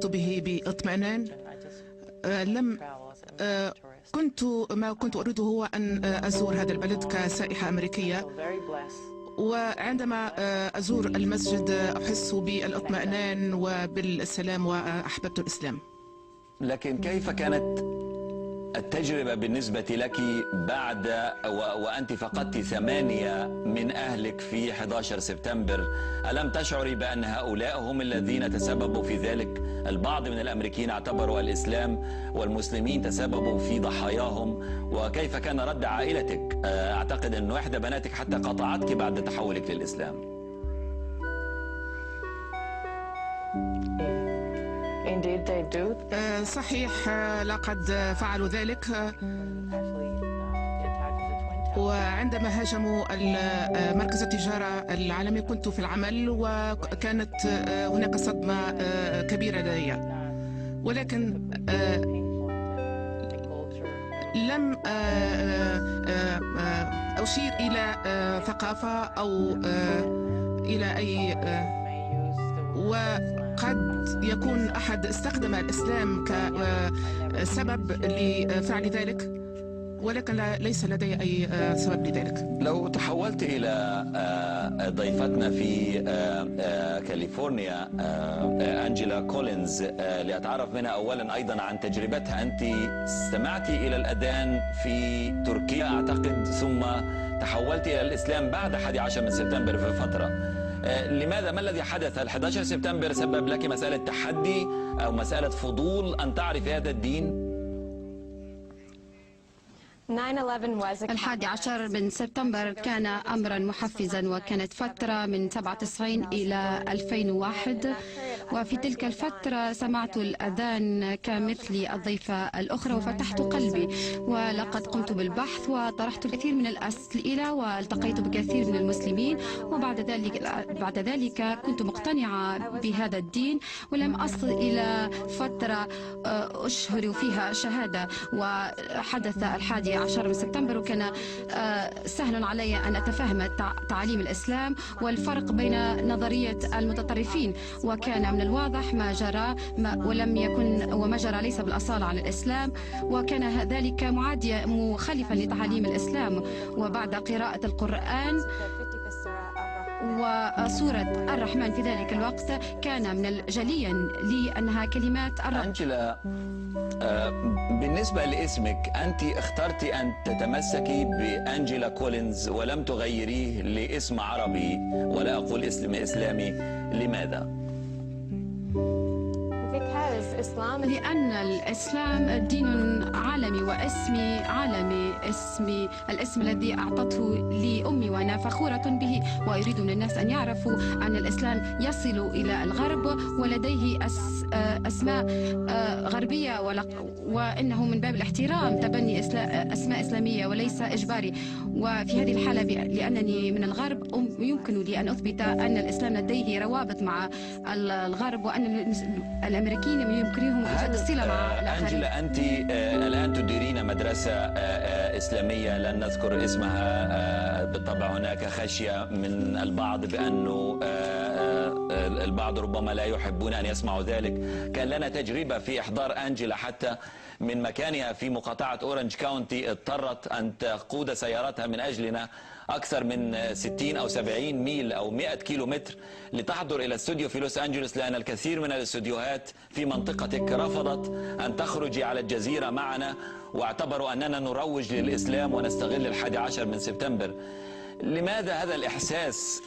به باطمئنان. لم ما كنت أريده هو أن أزور هذا البلد كسائحة أمريكية، وعندما أزور المسجد أحس بالاطمئنان وبالسلام وأحببت الإسلام. لكن كيف كانت التجربة بالنسبة لك بعد وأنت فقدت 8 من أهلك في 11 سبتمبر؟ ألم تشعري بأن هؤلاء هم الذين تسببوا في ذلك؟ البعض من الأمريكيين اعتبروا الإسلام والمسلمين تسببوا في ضحاياهم، وكيف كان رد عائلتك؟ أعتقد أن إحدى بناتك حتى قطعتك بعد تحولك للإسلام. صحيح، لقد فعلوا ذلك، وعندما هاجموا مركز التجارة العالمي كنت في العمل، وكانت هناك صدمة كبيرة لدي، ولكن لم أشير إلى ثقافة أو إلى أي، وقد يكون أحد استخدم الإسلام كسبب لفعل ذلك، ولكن ليس لدي أي سبب لذلك. لو تحولت إلى ضيفتنا في كاليفورنيا أنجيلا كولينز لأتعرف منها أولا أيضا عن تجربتها. أنت استمعت إلى الأذان في تركيا أعتقد، ثم تحولت إلى الإسلام بعد 11 من سبتمبر في فترة. لماذا؟ ما الذي حدث؟ 11 سبتمبر سبب لك مسألة تحدي أو مسألة فضول أن تعرف هذا الدين؟ 11 من سبتمبر كان أمرا محفزا، وكانت فترة من 97 إلى 2001، وفي تلك الفترة سمعت الأذان كمثل الضيفة الأخرى وفتحت قلبي، ولقد قمت بالبحث وطرحت الكثير من الأسئلة والتقيت بكثير من المسلمين، وبعد ذلك كنت مقتنعة بهذا الدين، ولم أصل إلى فترة أشهر فيها شهادة. وحدث 11 من سبتمبر، وكان سهل علي أن أتفهم تعاليم الإسلام والفرق بين نظرية المتطرفين، وكان من الواضح ما جرى ولم يكن وما جرى ليس بالأصالة على الإسلام، وكان ذلك معاديا مخالفا لتعاليم الإسلام. وبعد قراءة القرآن وسورة الرحمن في ذلك الوقت كان من جليا لي أنها كلمات الرب. أنجيلا، بالنسبة لاسمك، أنت اخترت أن تتمسكي بأنجيلا كولينز ولم تغيريه لاسم عربي ولا أقول اسم إسلامي، لماذا؟ لأن الإسلام دين عالمي واسمي عالمي، الاسم الذي أعطته لي أمي وأنا فخورة به، وأريد من الناس أن يعرفوا أن الإسلام يصل إلى الغرب ولديه أسماء غربية، وإنه من باب الاحترام تبني أسماء إسلامية وليس إجباري. وفي هذه الحالة لأنني من الغرب يمكن لي أن أثبت أن الإسلام لديه روابط مع الغرب، وأن الأمريكيين يمكنهم إيجاد الصلة مع الآخرين. أنجيلا، أنت الآن تديرين مدرسة إسلامية لن نذكر اسمها، بالطبع هناك خشية من البعض بأنه البعض ربما لا يحبون أن يسمعوا ذلك. كان لنا تجربة في إحضار أنجيلا حتى من مكانها في مقاطعة أورنج كاونتي، اضطرت أن تقود سيارتها من أجلنا أكثر من 60 أو 70 ميل أو 100 كيلو متر لتحضر إلى استوديو في لوس أنجلوس، لأن الكثير من الاستوديوهات في منطقتك رفضت أن تخرجي على الجزيرة معنا، واعتبروا أننا نروج للإسلام ونستغل 11 من سبتمبر. لماذا هذا الإحساس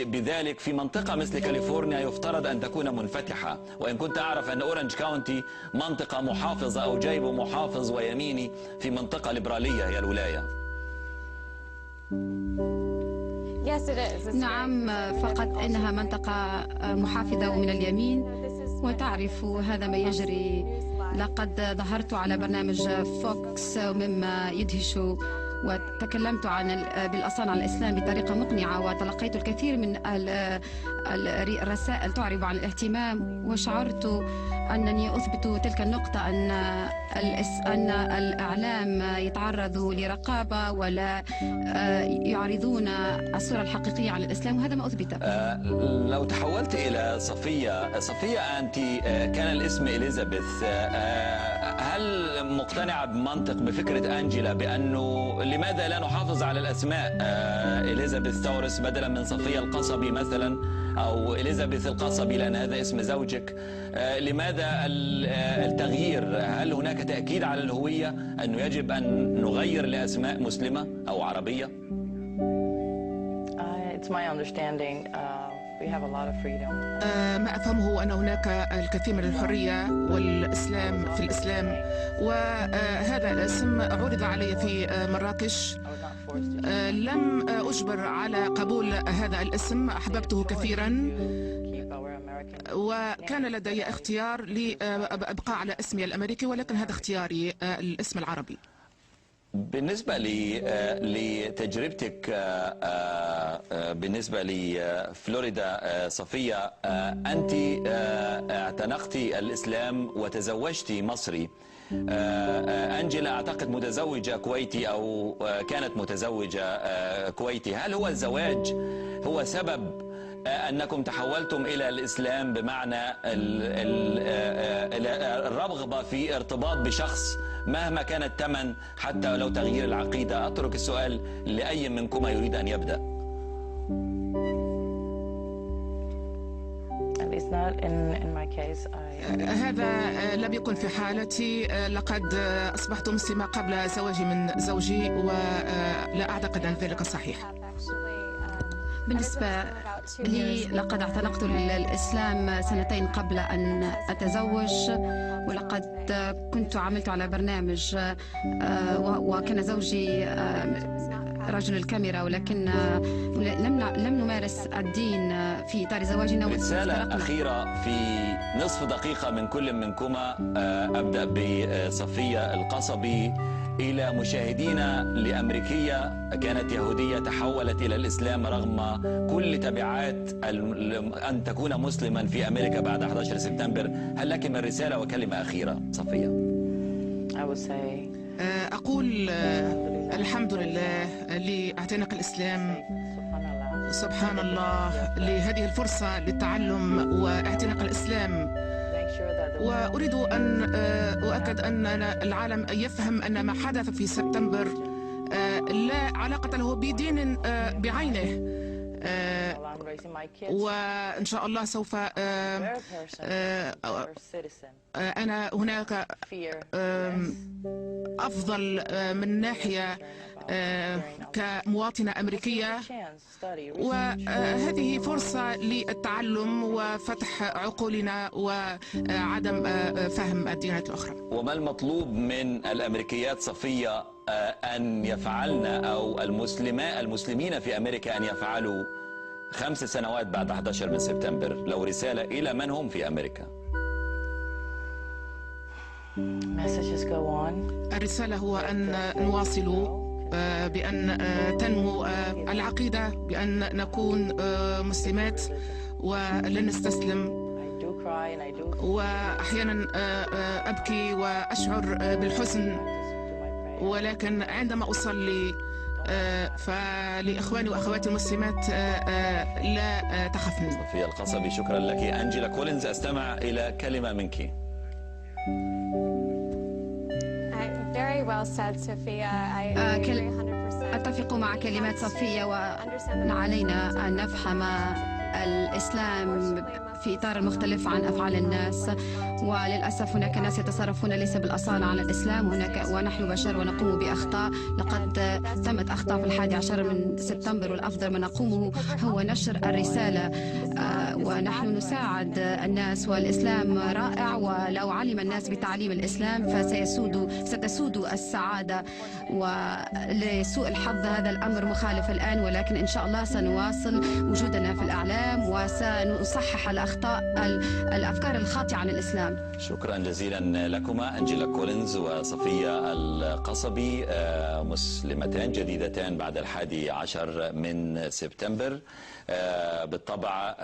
بذلك في منطقة مثل كاليفورنيا يفترض أن تكون منفتحة؟ وإن كنت أعرف أن أورنج كاونتي منطقة محافظة أو جايبه محافظ ويميني في منطقة ليبرالية هي الولاية. نعم، فقط إنها منطقة محافظة ومن اليمين، وتعرف هذا ما يجري. لقد ظهرت على برنامج فوكس مما يدهش، وتكلمت بالأصالة عن الإسلام بطريقة مقنعة، وتلقيت الكثير من الرسائل تعرب عن الاهتمام، وشعرت أنني أثبت تلك النقطة أن الإعلام يتعرض لرقابة ولا يعرضون الصورة الحقيقية عن الإسلام، وهذا ما أثبته. لو تحولت إلى صفية أنت كان الاسم إليزابيث، هل مقتنعة بفكرة أنجيلا بأنه لماذا لا نحافظ على الأسماء إليزابيث تورس بدلا من صفية القصبي مثلا، أو إليزابيث القصبي لأن هذا اسم زوجك؟ لماذا التغيير؟ هل هناك تأكيد على الهوية أنه يجب أن نغير لأسماء مسلمة أو عربية؟ It's my understanding. We have a lot of freedom. ما أفهمه أن هناك الكثير من الحرية والإسلام في الإسلام، وهذا الاسم عرض علي في مراكش. لم أجبر على قبول هذا الاسم، أحببته كثيرا وكان لدي اختيار لأبقى على اسمي الأمريكي، ولكن هذا اختياري الاسم العربي. بالنسبة لتجربتك بالنسبة لفلوريدا صفية، أنت اعتنقتي الإسلام وتزوجتي مصري. أنجيلا أعتقد متزوجة كويتي أو كانت متزوجة كويتي. هل هو الزواج هو سبب أنكم تحولتم إلى الإسلام، بمعنى الرغبة في ارتباط بشخص مهما كان الثمن حتى لو تغيير العقيدة؟ أترك السؤال لأي منكما يريد أن يبدأ. هذا لم يكن في حالتي. لقد أصبحت مسلمة قبل زواجي من زوجي، ولا أعتقد أن ذلك صحيح. بالنسبة لي لقد اعتنقت الإسلام 2 قبل أن أتزوج، ولقد كنت عملت على برنامج وكان زوجي رجل الكاميرا، ولكن لم نمارس الدين في إطار زواجنا. رسالة أخيرة في نصف دقيقة من كل منكما، أبدأ بصفية القصبي، إلى مشاهدينا لأمريكية كانت يهودية تحولت إلى الإسلام رغم كل تبعات أن تكون مسلما في أمريكا بعد 11 سبتمبر. هل لك من رسالة وكلمة أخيرة صفية؟ أقول الحمد لله لاعتناق الإسلام، سبحان الله لهذه الفرصة للتعلم واعتناق الإسلام. وأريد أن أؤكد أن العالم يفهم أن ما حدث في سبتمبر لا علاقة له بدين بعينه، وإن شاء الله سوف أنا هناك أفضل من ناحية كمواطنة أمريكية، وهذه فرصة للتعلم وفتح عقولنا وعدم فهم الديانات الأخرى. وما المطلوب من الأمريكيات صفية أن يفعلن، أو المسلمين في أمريكا أن يفعلوا 5 سنوات بعد 11 من سبتمبر؟ لو رسالة إلى من هم في أمريكا؟ الرسالة هو أن نواصل بأن تنمو العقيدة، بأن نكون مسلمات ولن نستسلم. وأحيانا أبكي وأشعر بالحزن، ولكن عندما أصلي فلإخواني وأخواتي المسلمات لا تخافن. صفية القصبي، شكرا لك. أنجيلا كولينز، أستمع إلى كلمة منك. أتفق مع كلمات صفية، وعلينا أن نفهم الإسلام في إطار مختلف عن أفعال الناس. وللأسف هناك ناس يتصرفون ليس بالأصالة على الإسلام، ونحن بشر ونقوم بأخطاء. لقد تمت أخطاء في 11 من سبتمبر، والأفضل ما نقومه هو نشر الرسالة، ونحن نساعد الناس. والإسلام رائع، ولو علم الناس بتعليم الإسلام ستسود السعادة. ولسوء الحظ هذا الأمر مخالف الآن، ولكن إن شاء الله سنواصل وجودنا في الإعلام وسنصحح الأخطاء الأفكار الخاطئة عن الإسلام. شكرا جزيلا لكما أنجيلا كولينز وصفية القصبي، مسلمتان جديدتان بعد 11 من سبتمبر. بالطبع